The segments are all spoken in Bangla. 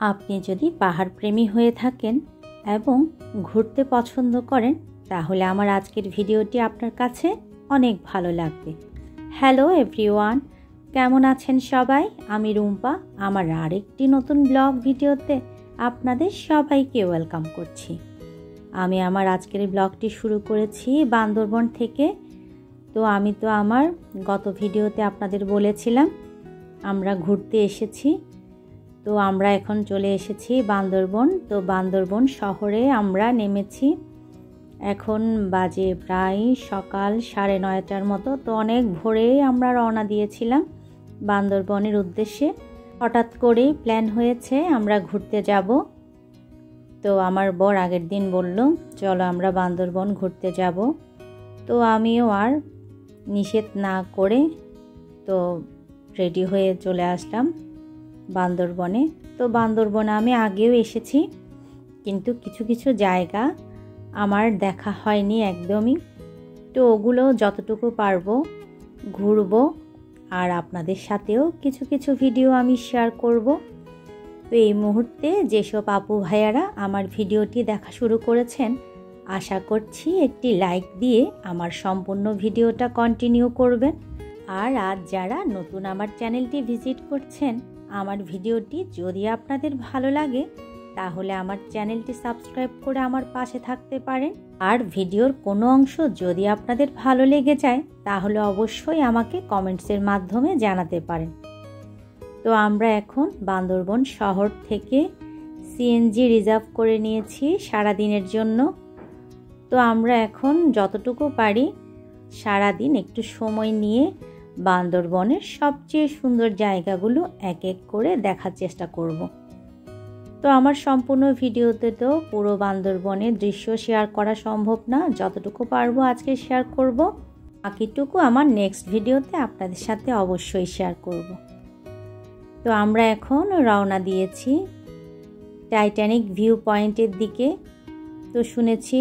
আপনি যদি পাহাড় প্রেমী হয়ে থাকেন এবং ঘুরতে পছন্দ করেন তাহলে আমার আজকের ভিডিওটি আপনার কাছে অনেক ভালো লাগবে। হ্যালো এভরিওয়ান, কেমন আছেন সবাই? আমি রুম্পা আমার আরেকটি নতুন ব্লগ ভিডিওতে আপনাদের সবাইকে ওয়েলকাম করছি। আমি আমার আজকের ব্লগটি শুরু করেছি বান্দরবন থেকে। আমি আমার গত ভিডিওতে আপনাদের বলেছিলাম আমরা ঘুরতে এসেছি। আমরা এখন চলে এসেছি বান্দরবন। বান্দরবন শহরে আমরা নেমেছি। এখন বাজে প্রায় সকাল 9:30টার মতো। অনেক ভোরে আমরা রওনা দিয়েছিলাম বান্দরবনের উদ্দেশ্যে। হঠাৎ করেই প্ল্যান হয়েছে আমরা ঘুরতে যাব। আমার বর আগের দিন বলল চলো আমরা বান্দরবন ঘুরতে যাব। আমিও আর নিষেধ না করে রেডি হয়ে চলে আসলাম বান্দরবনে। বান্দরবনে আমি আগেও এসেছি, কিন্তু কিছু কিছু জায়গা আমার দেখা হয়নি একদমই। ওগুলো যতটুকু পারবো ঘুরবো, আর আপনাদের সাথেও কিছু কিছু ভিডিও আমি শেয়ার করব। এই মুহূর্তে যেসব আপু ভাইয়ারা আমার ভিডিওটি দেখা শুরু করেছেন, আশা করছি একটি লাইক দিয়ে আমার সম্পূর্ণ ভিডিওটা কন্টিনিউ করবেন। আর আজ যারা নতুন আমার চ্যানেলটি ভিজিট করছেন, আমার ভিডিওটি যদি আপনাদের ভালো লাগে তাহলে আমার চ্যানেলটি সাবস্ক্রাইব করে আমার পাশে থাকতে পারেন। আর ভিডিওর কোনো অংশ যদি আপনাদের ভালো লেগে যায় তাহলে অবশ্যই আমাকে কমেন্টসের মাধ্যমে জানাতে পারেন। আমরা এখন বান্দরবন শহর থেকে সিএনজি রিজার্ভ করে নিয়েছি সারাদিনের জন্য। আমরা এখন যতটুকু পারি সারাদিন একটু সময় নিয়ে বান্দরবনের সবচেয়ে সুন্দর জায়গাগুলো এক এক করে দেখার চেষ্টা করব। আমার সম্পূর্ণ ভিডিওতে পুরো বান্দরবনের দৃশ্য শেয়ার করা সম্ভব না, যতটুকু পারবো আজকে শেয়ার করব। বাকিটুকু আমার নেক্সট ভিডিওতে আপনাদের সাথে অবশ্যই শেয়ার করব। আমরা এখন রওনা দিয়েছি টাইটানিক ভিউ পয়েন্টের দিকে। শুনেছি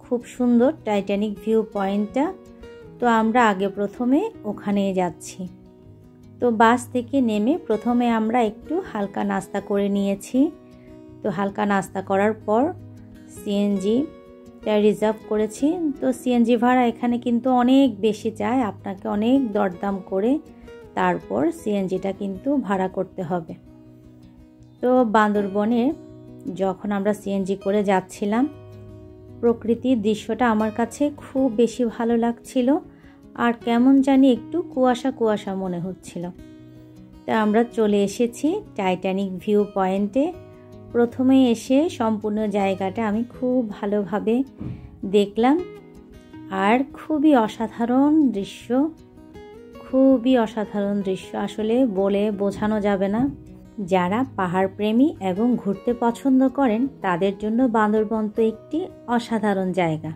খুব সুন্দর টাইটানিক ভিউ পয়েন্টটা। আমরা আগে প্রথমে ওখানে যাচ্ছি। বাস থেকে নেমে প্রথমে আমরা একটু হালকা নাস্তা করে নিয়েছি। হালকা নাস্তা করার পর সিএনজিটা রিজার্ভ করেছি। সিএনজি ভাড়া এখানে কিন্তু অনেক বেশি চায়, আপনাকে অনেক দরদাম করে তারপর সিএনজিটা কিন্তু ভাড়া করতে হবে। বান্দরবনে যখন আমরা সিএনজি করে যাচ্ছিলাম, প্রকৃতির দৃশ্যটা আমার কাছে খুব বেশি ভালো লাগছিল, আর কেমন জানি একটু কুয়াশা কুয়াশা মনে হচ্ছিল। আমরা চলে এসেছি টাইটানিক ভিউ পয়েন্টে। প্রথমে এসে সম্পূর্ণ জায়গাটা আমি খুব ভালোভাবে দেখলাম, আর খুবই অসাধারণ দৃশ্য, খুবই অসাধারণ দৃশ্য, আসলে বলে বোঝানো যাবে না। যারা পাহাড় প্রেমী এবং ঘুরতে পছন্দ করেন তাদের জন্য বান্দরবন তো একটি অসাধারণ জায়গা।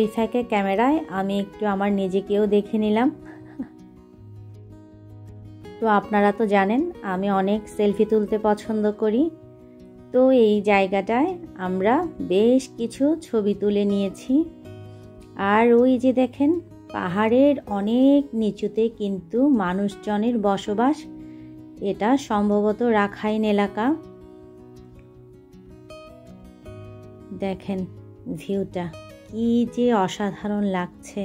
এই ফাঁকে ক্যামেরায় আমি একটু আমার নিজেকেও দেখে নিলাম। আপনারা তো জানেন আমি অনেক সেলফি তুলতে পছন্দ করি। এই জায়গাটায় আমরা বেশ কিছু ছবি তুলে নিয়েছি। আর ওই যে দেখেন পাহাড়ের অনেক নিচুতে কিন্তু মানুষজনের বসবাস। এটা সম্ভবত রাখাইন এলাকা। দেখেন ভিউটা কি যে অসাধারণ লাগছে।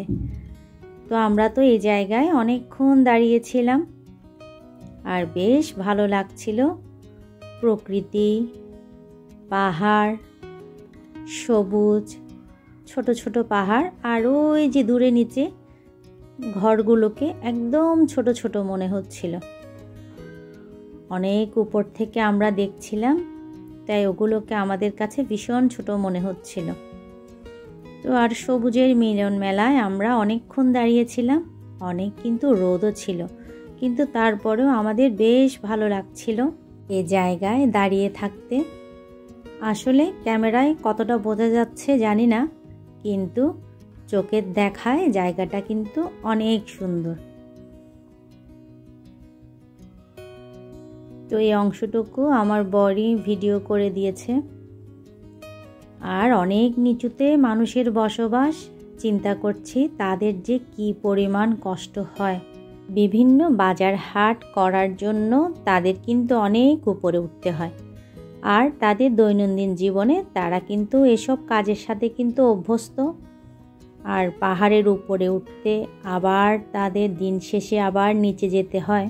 আমরা এই জায়গায় অনেকক্ষণ দাঁড়িয়েছিলাম, আর বেশ ভালো লাগছিল। প্রকৃতি, পাহাড়, সবুজ, ছোট ছোট পাহাড়, আর ওই যে দূরে নিচে ঘরগুলোকে একদম ছোট ছোট মনে হচ্ছিল। অনেক উপর থেকে আমরা দেখছিলাম, তাই ওগুলোকে আমাদের কাছে ভীষণ ছোট মনে হচ্ছিল। আর সবুজের মিলন মেলায় আমরা অনেকক্ষণ দাঁড়িয়েছিলাম। অনেক কিন্তু রোদও ছিল, কিন্তু তারপরেও আমাদের বেশ ভালো লাগছিল এই জায়গায় দাঁড়িয়ে থাকতে। আসলে ক্যামেরায় কতটা বোঝা যাচ্ছে জানি না, কিন্তু চোখের দেখায় জায়গাটা কিন্তু অনেক সুন্দর। এই অংশটুকু আমার বরই ভিডিও করে দিয়েছে। আর অনেক নিচুতে মানুষের বসবাস, চিন্তা করছি তাদের যে কি পরিমাণ কষ্ট হয়। বিভিন্ন বাজার হাট করার জন্য তাদের কিন্তু অনেক উপরে উঠতে হয়, আর তাদের দৈনন্দিন জীবনে তারা কিন্তু এসব কাজের সাথে কিন্তু অভ্যস্ত। আর পাহাড়ের উপরে উঠতে আবার তাদের দিন শেষে আবার নিচে যেতে হয়।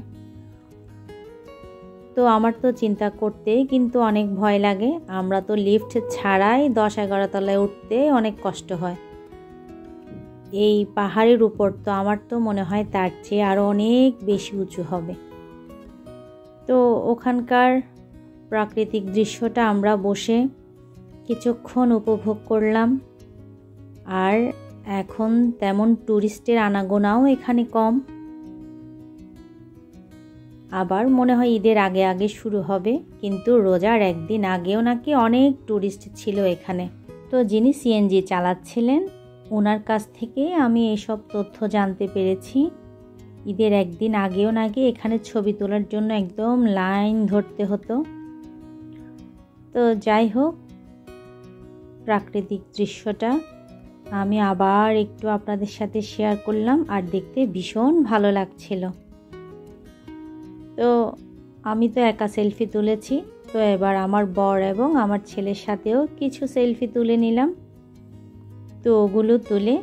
তো আমার তো চিন্তা করতেই কিন্তু অনেক ভয় লাগে। আমরা তো লিফট ছাড়াই 10-11 তলায় উঠতে অনেক কষ্ট হয়। এই পাহাড়ের উপর তো আমার তো মনে হয় তার চেয়ে আরও অনেক বেশি উঁচু হবে। তো ওখানকার প্রাকৃতিক দৃশ্যটা আমরা বসে কিছুক্ষণ উপভোগ করলাম। আর এখন তেমন ট্যুরিস্টের আনাগোনাও এখানে কম। আবার মনে হয় ঈদের আগে আগে শুরু হবে, কিন্তু রোজার একদিন আগেও নাকি অনেক ট্যুরিস্ট ছিল এখানে। তো যিনি সিএনজি চালাচ্ছিলেন ওনার কাছ থেকে আমি এইসব তথ্য জানতে পেরেছি। ঈদের একদিন আগেও নাকি এখানে ছবি তোলার জন্য একদম লাইন ধরতে হতো। তো যাই হোক, প্রাকৃতিক দৃশ্যটা আমি আবার একটু আপনাদের সাথে শেয়ার করলাম, আর দেখতে ভীষণ ভালো লাগছিল। তো আমি তো একা সেলফি তুলেছি, তো এবার আমার বর এবং আমার ছেলের সাথেও কিছু সেলফি তুলে নিলাম। তো ওগুলো তুলে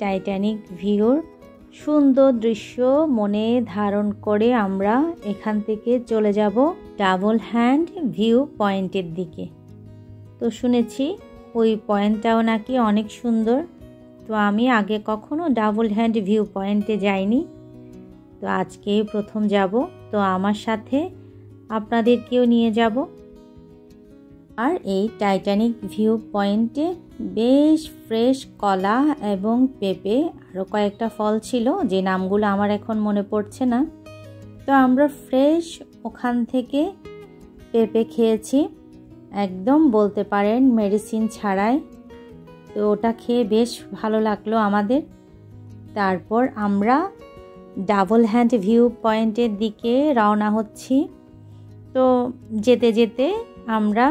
টাইটানিক ভিউর সুন্দর দৃশ্য মনে ধারণ করে আমরা এখান থেকে চলে যাব ডাবল হ্যান্ড ভিউ পয়েন্টের দিকে। তো শুনেছি ওই পয়েন্টটাও নাকি অনেক সুন্দর। তো আমি আগে কখনো ডাবল হ্যান্ড ভিউ পয়েন্টে যাইনি, তো আজকেই প্রথম যাব। তো আমার সাথে আপনাদেরকেও নিয়ে যাব। আর এই টাইটানিক ভিউ পয়েন্টে বেশ ফ্রেশ কলা এবং পেঁপে আরও কয়েকটা ফল ছিল, যে নামগুলো আমার এখন মনে পড়ছে না। তো আমরা ফ্রেশ ওখান থেকে পেঁপে খেয়েছি, একদম বলতে পারেন মেডিসিন ছাড়াই। তো ওটা খেয়ে বেশ ভালো লাগলো আমাদের। তারপর আমরা ডাবল হ্যান্ড ভিউ পয়েন্টের দিকে রওনা হচ্ছি। তো যেতে যেতে আমরা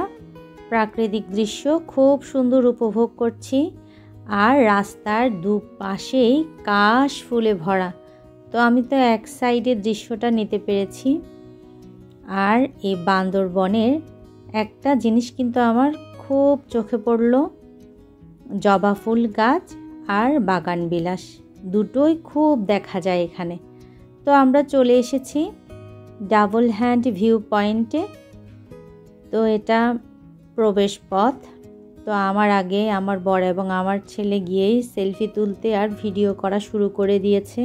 প্রাকৃতিক দৃশ্য খুব সুন্দর উপভোগ করছি, আর রাস্তার দুপাশেই কাশ ফুলে ভরা। তো আমি তো এক সাইডের দৃশ্যটা নিতে পেরেছি। আর এই বান্দরবনের একটা জিনিস কিন্তু আমার খুব চোখে পড়ল, জবা ফুল গাছ আর বাগান বিলাস দুটোই খুব দেখা যায় এখানে। তো আমরা চলে এসেছি ডাবল হ্যান্ড ভিউ পয়েন্টে। তো এটা প্রবেশ পথ। তো আমার আগে আমার বর এবং আমার ছেলে গিয়েই সেলফি তুলতে আর ভিডিও করা শুরু করে দিয়েছে।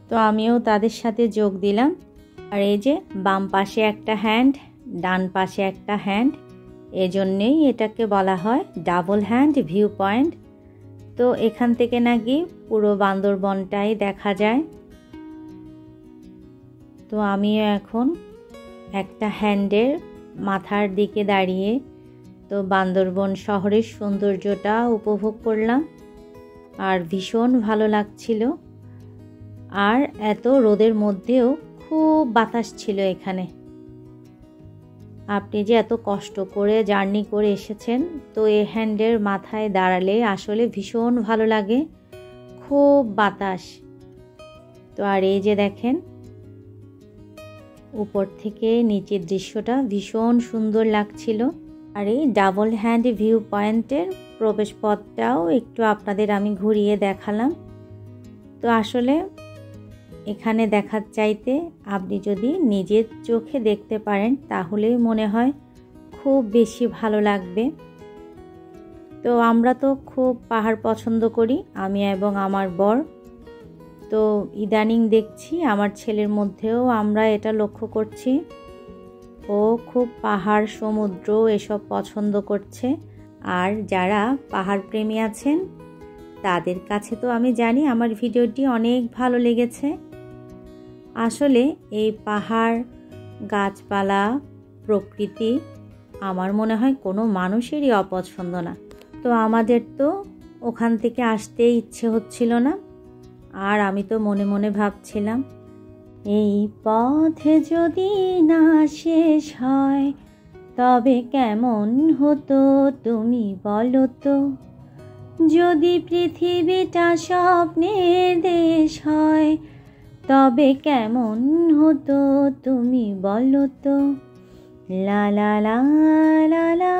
তো আমিও তাদের সাথে যোগ দিলাম। আর এই যে বাম পাশে একটা হ্যান্ড, ডান পাশে একটা হ্যান্ড, এজন্যেই এটাকে বলা হয় ডাবল হ্যান্ড ভিউ পয়েন্ট। তো এখান থেকে নাকি পুরো বান্দরবনটাই দেখা যায়। তো আমিও এখন একটা হ্যান্ডের মাথার দিকে দাঁড়িয়ে তো বান্দরবন শহরের সৌন্দর্যটা উপভোগ করলাম, আর ভীষণ ভালো লাগছিল। আর এত রোদের মধ্যেও খুব বাতাস ছিল এখানে। আপনি যে এত কষ্ট করে জার্নি করে এসেছেন, তো এই হ্যান্ডের মাথায় দাঁড়ালে আসলে ভীষণ ভালো লাগে, খুব বাতাস। তো আর এই যে দেখেন উপর থেকে নিচের দৃশ্যটা ভীষণ সুন্দর লাগছিল। আর এই ডাবল হ্যান্ড ভিউ পয়েন্টের প্রবেশ পথটাও একটু আপনাদের আমি ঘুরিয়ে দেখালাম। তো আসলে এখানে দেখার চাইতে আপনি যদি নিজের চোখে দেখতে পারেন তাহলেই মনে হয় খুব বেশি ভালো লাগবে। তো আমরা তো খুব পাহাড় পছন্দ করি, আমি এবং আমার বর। তো ইদানিং দেখছি আমার ছেলের মধ্যেও আমরা এটা লক্ষ্য করছি, ও খুব পাহাড় সমুদ্র এসব পছন্দ করছে। আর যারা পাহাড় প্রেমী আছেন তাদের কাছে তো আমি জানি আমার ভিডিওটি অনেক ভালো লেগেছে। আসলে এই পাহাড়, গাছপালা, প্রকৃতি আমার মনে হয় কোনো মানুষেরই অপছন্দ না। তো আমাদের তো ওখান থেকে আসতে ইচ্ছে হচ্ছিল না, আর আমি তো মনে মনে ভাবছিলাম এই পথে যদি না শেষ হয় তবে কেমন হতো তুমি বলো তো, যদি পৃথিবীটা স্বপ্নের দেশ হয় তবে কেমন হতো তুমি বলো তো। লা লা লা লা লা